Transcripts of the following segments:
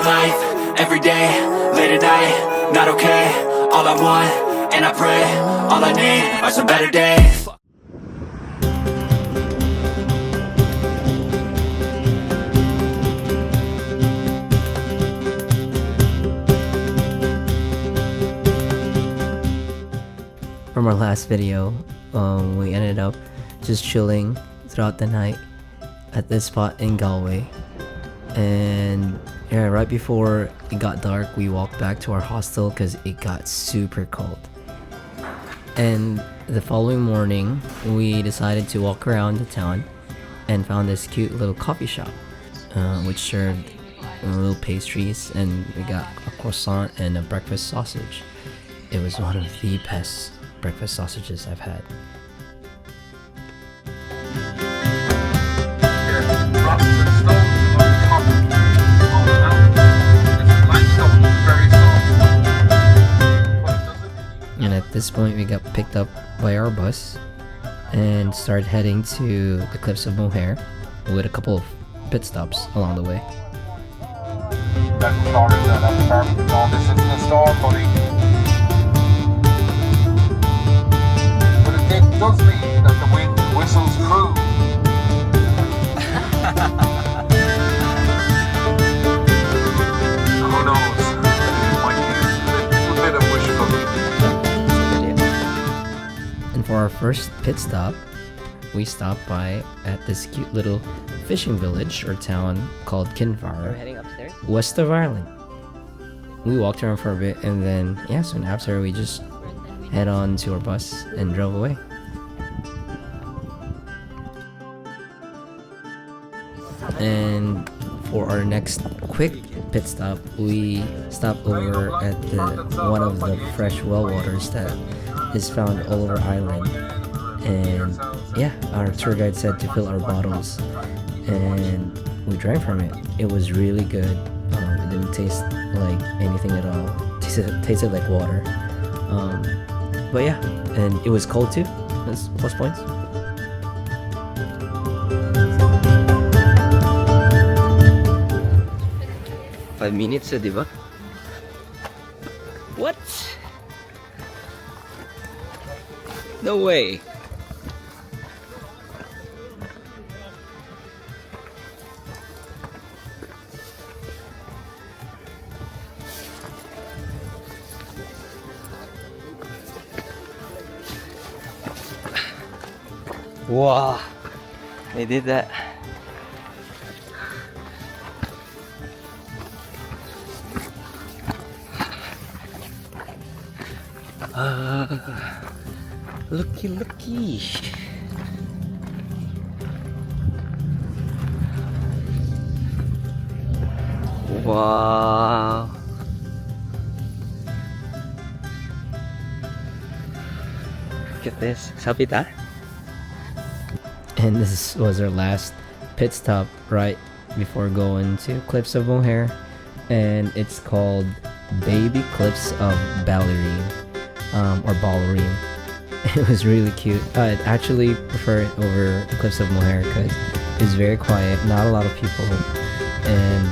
life, every day, late at night, not okay. All I want, and I pray, all I need are some better days. From our last video, we ended up just chilling throughout the night at this spot in Galway, and yeah, right before it got dark we walked back to our hostel because it got super cold. And the following morning we decided to walk around the town and found this cute little coffee shop which served little pastries, and we got a croissant and a breakfast sausage. It was one of the best breakfast sausages I've had. And at this point we got picked up by our bus and started heading to the cliffs of Moher with a couple of pit stops along the way. This isn't a storm, buddy. But it does mean that the wind whistles through. Who knows? It might be a little bit of wishful. And for our first pit stop, we stopped by at this cute little fishing village or town called Kinvar, west of Ireland. We walked around for a bit, and then soon after we just head on to our bus and drove away. And for our next quick pit stop, we stopped over at one of the fresh well waters that is found all over Ireland. And our tour guide said to fill our bottles, and we drank from it. It was really good. It didn't taste like anything at all. It tasted like water. But and it was cold too. That's plus points. Five minutes, diba? What? No way. Wow, they did that. Looky. Wow. Look at this. Sabita. And this was our last pit stop right before going to Cliffs of Moher, and it's called Baby Cliffs of Ballerine, or Ballerine. It was really cute. I'd actually prefer it over the Cliffs of Moher because it's very quiet, not a lot of people, and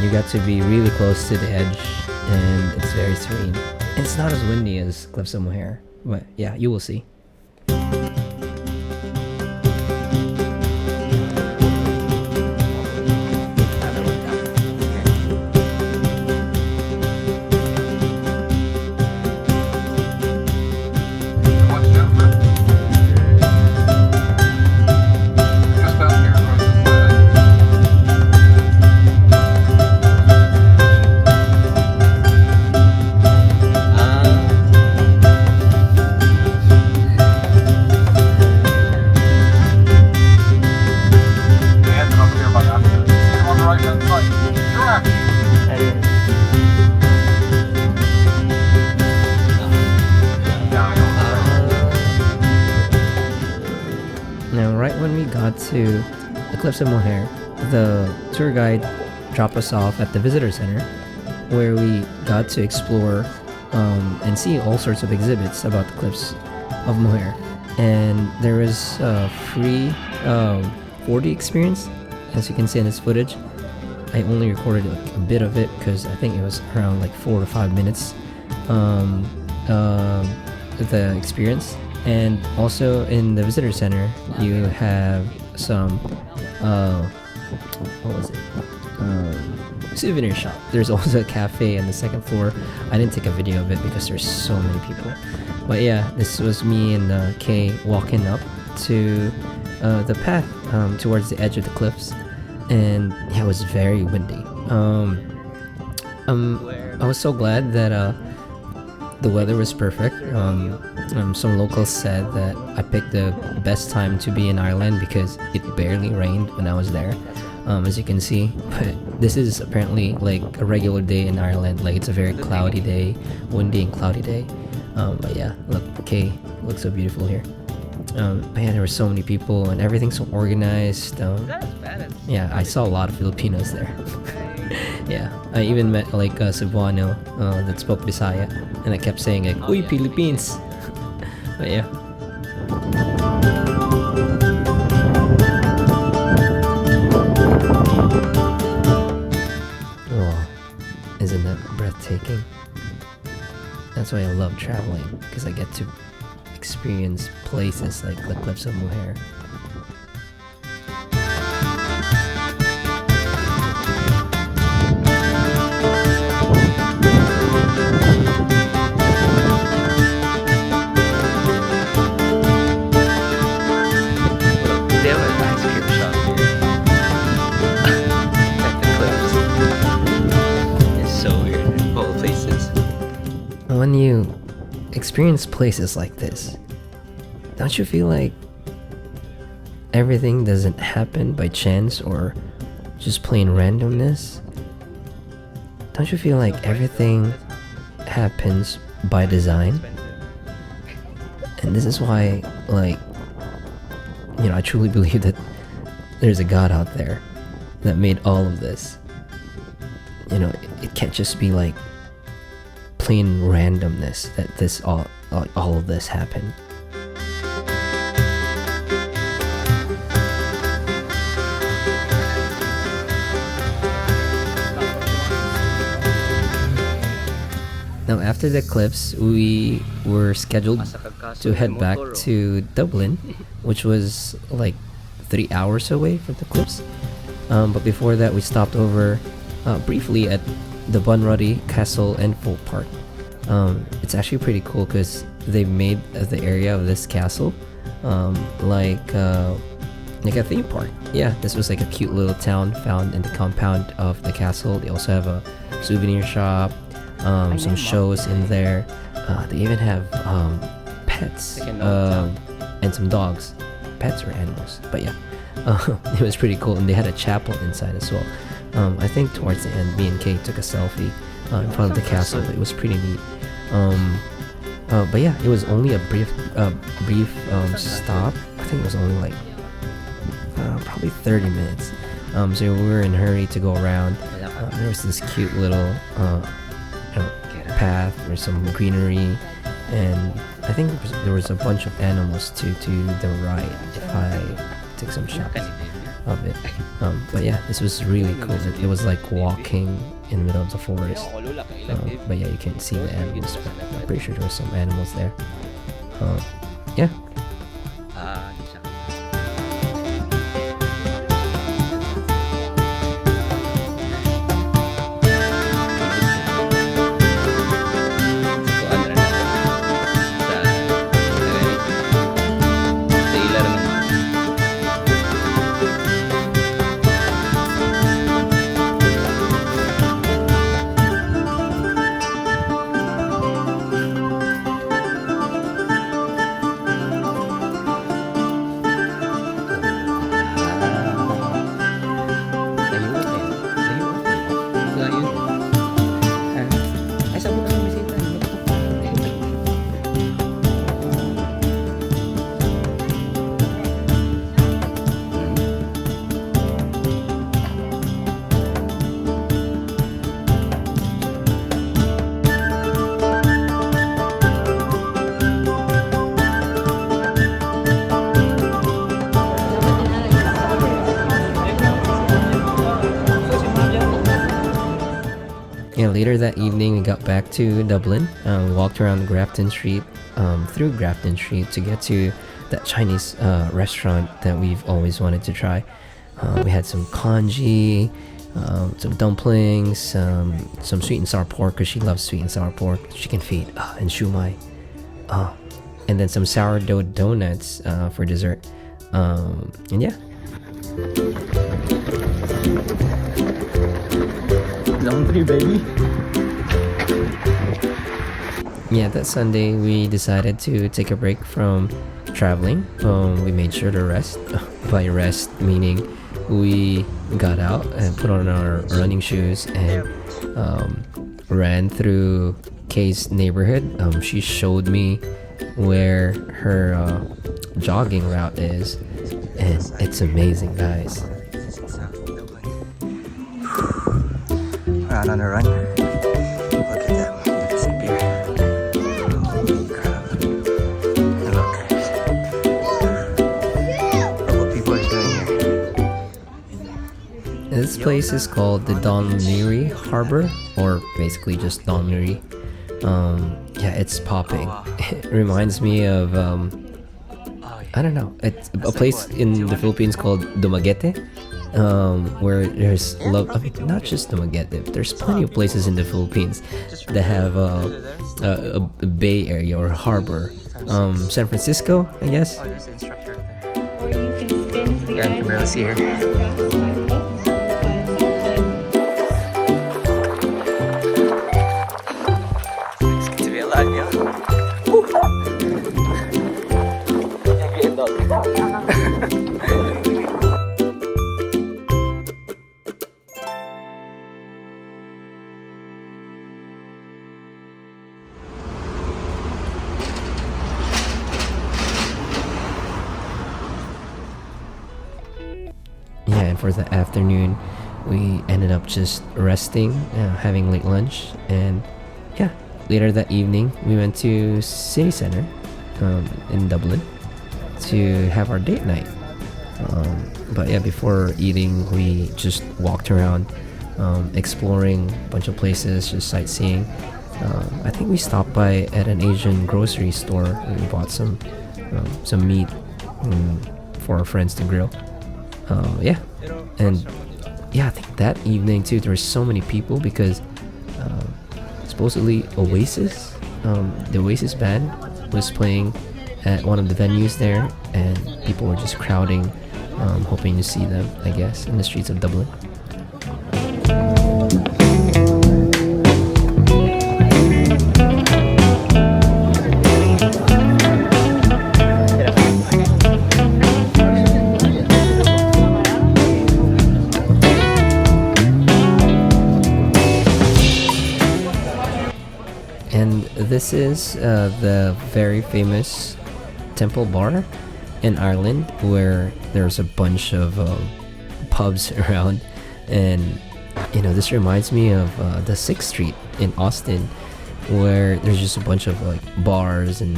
you got to be really close to the edge, and it's very serene. It's not as windy as Cliffs of Moher, but you will see. Now, right when we got to the Cliffs of Moher, the tour guide dropped us off at the visitor center, where we got to explore and see all sorts of exhibits about the Cliffs of Moher. And there was a free 4D experience, as you can see in this footage. I only recorded like a bit of it because I think it was around like 4 to 5 minutes. Um, um, the experience, and also in the visitor center you have some what was it? Souvenir shop. There's also a cafe on the second floor. I didn't take a video of it because there's so many people. But yeah, this was me and Kay walking up to the path towards the edge of the cliffs, and yeah, it was very windy. I was so glad that the weather was perfect. Some locals said that I picked the best time to be in Ireland because it barely rained when I was there, as you can see. But this is apparently like a regular day in Ireland. Like, it's a very cloudy day, windy and cloudy day. But yeah, look, okay, looks so beautiful here. But yeah, there were so many people and everything's so organized. Yeah, I saw a lot of Filipinos there. Yeah, I even met like a Cebuano that spoke Bisaya, and I kept saying like, "Uy, Philippines!" But yeah. Oh, isn't that breathtaking? That's why I love traveling, because I get to experience places like the cliffs of Moher. When you experience places like this, don't you feel like everything doesn't happen by chance or just plain randomness? Don't you feel like everything happens by design? And this is why, like, you know, I truly believe that there's a God out there that made all of this. You know, it can't just be like plain randomness that this all of this happened. Now, after the cliffs, we were scheduled to head back to Dublin, which was like 3 hours away from the cliffs. But before that, we stopped over briefly at the Bunratty Castle and Folk Park. It's actually pretty cool because they made the area of this castle like a theme park. Yeah, this was like a cute little town found in the compound of the castle. They also have a souvenir shop, some shows in there. They even have pets and some dogs, pets or animals. But yeah, it was pretty cool, and they had a chapel inside as well. I think towards the end, me and Kay took a selfie in front of the castle. It was pretty neat. But yeah, it was only a brief stop. I think it was only like probably 30 minutes. So we were in a hurry to go around. There was this cute little path. There's some greenery, and I think there was a bunch of animals to the right. If I took some shots of it. But yeah, this was really cool. It was like walking in the middle of the forest. But yeah, you can't see the animals, but I'm pretty sure there were some animals there. Yeah. later that evening we got back to Dublin. We walked around Grafton Street, through Grafton Street to get to that Chinese restaurant that we've always wanted to try. We had some congee, some dumplings, some sweet and sour pork because she loves sweet and sour pork, chicken feet, and shumai. And then some sourdough donuts for dessert. And yeah. Laundry, baby. Yeah, that Sunday we decided to take a break from traveling. We made sure to rest. By rest meaning we got out and put on our running shoes and ran through Kay's neighborhood. She showed me where her jogging route is, and it's amazing, guys. We're out on a run. Look at that. It's a beer. Holy crap. And look. Look what people are doing here. This place is called the Don Leary Harbor, or basically just Don Leary. Yeah, it's popping. It reminds me of I don't know. It's a place in the Philippines called Dumaguete, where there's not just Dumaguete. There's plenty of places in the Philippines that have a bay area or harbor. San Francisco, I guess. Yeah, you can barely see her. It's good to be alive, yeah. Yeah, and for the afternoon, we ended up just resting, having late lunch, and yeah, later that evening we went to city center in Dublin to have our date night. But yeah, before eating, we just walked around, exploring a bunch of places, just sightseeing. I think we stopped by at an Asian grocery store and we bought some meat for our friends to grill. Yeah, and yeah, I think that evening too, there were so many people because supposedly Oasis, the Oasis band was playing at one of the venues there, and people were just crowding, hoping to see them, I guess, in the streets of Dublin. And this is the very famous Temple Bar in Ireland, where there's a bunch of pubs around. And you know, this reminds me of the 6th Street in Austin, where there's just a bunch of like bars and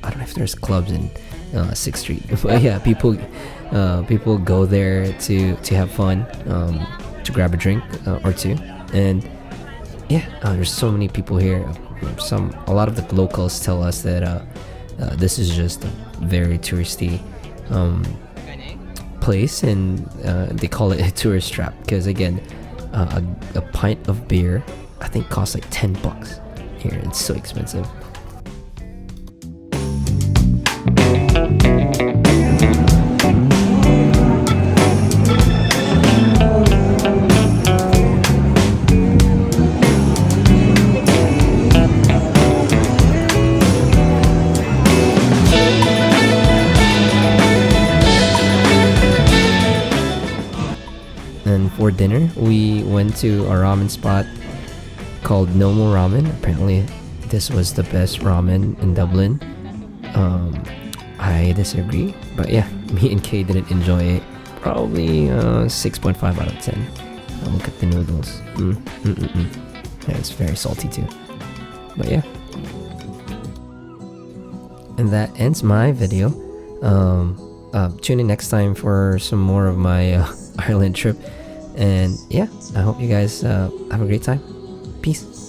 I don't know if there's clubs in 6th Street, but yeah, people go there to have fun, to grab a drink or two. And yeah, there's so many people here. A lot of the locals tell us that this is just a very touristy place, and they call it a tourist trap because again, a pint of beer I think costs like $10 here. It's so expensive. And for dinner, we went to a ramen spot called Nomo Ramen. Apparently, this was the best ramen in Dublin. I disagree, but yeah, me and Kay didn't enjoy it. Probably 6.5 out of 10. Look at the noodles. Yeah, it's very salty too. But yeah. And that ends my video. Tune in next time for some more of my Ireland trip. And yeah, I hope you guys have a great time. Peace. Peace.